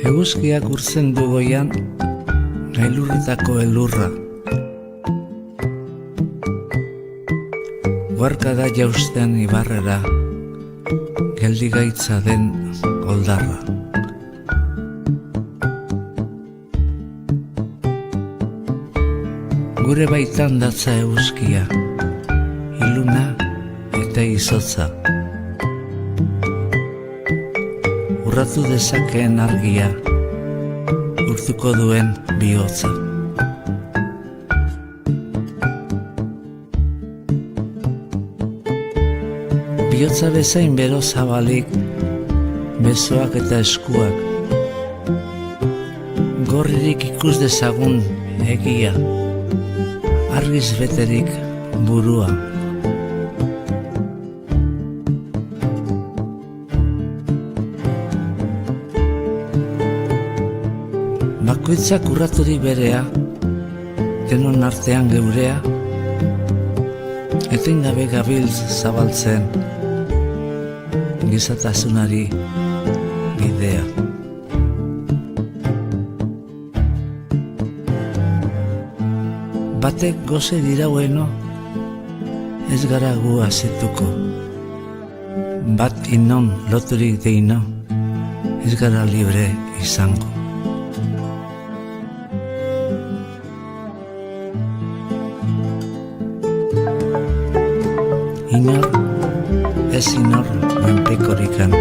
Eguzkiak urtzen du goian, elurretako elurra. Guarka da jausten ibarrera, geldigaitza den oldarra. Gure baitan datza eguzkia, iluna eta izotza. Urratu dezakeen argia, urtuko duen bihotza. Bihotza bezain bero zabalik, besoak eta eskuak. Gorririk ikus dezagun egia, argiz beterik burua. Bakoitzak urraturik berea, denon artean geurea, etengabe gabiltz zabaltzen, gizatasunari bidea. Batek goze diraueno, ez gara gu azetuko. Bat inon loturik deino, ez gara libre izango. Inor, ez inor menpekorikan,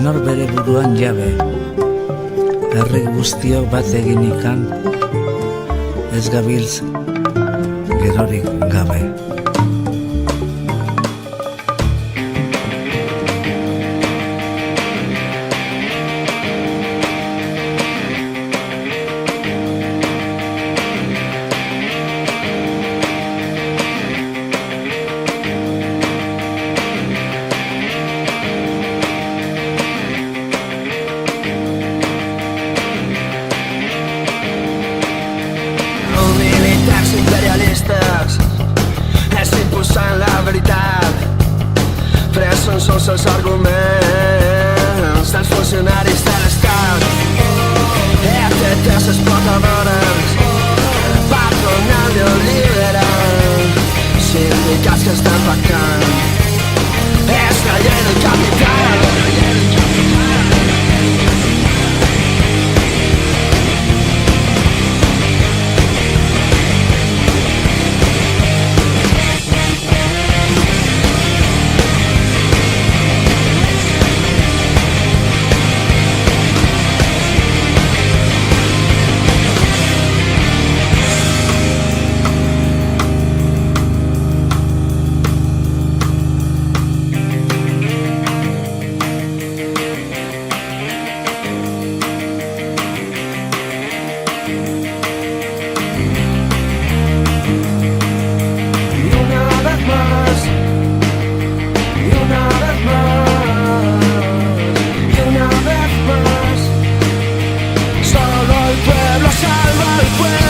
nor bere buruan jabe, herri guztiok bat eginikan, ez gabiltz gerorik gabe. Imperialistes és impulsant la veritat, fresen sols els arguments dels funcionaris de l'Estat. ETTs explotadores, patronal neoliberal, sindicats que estan pactant, és la llei del capital. Solo el pueblo salva al pueblo.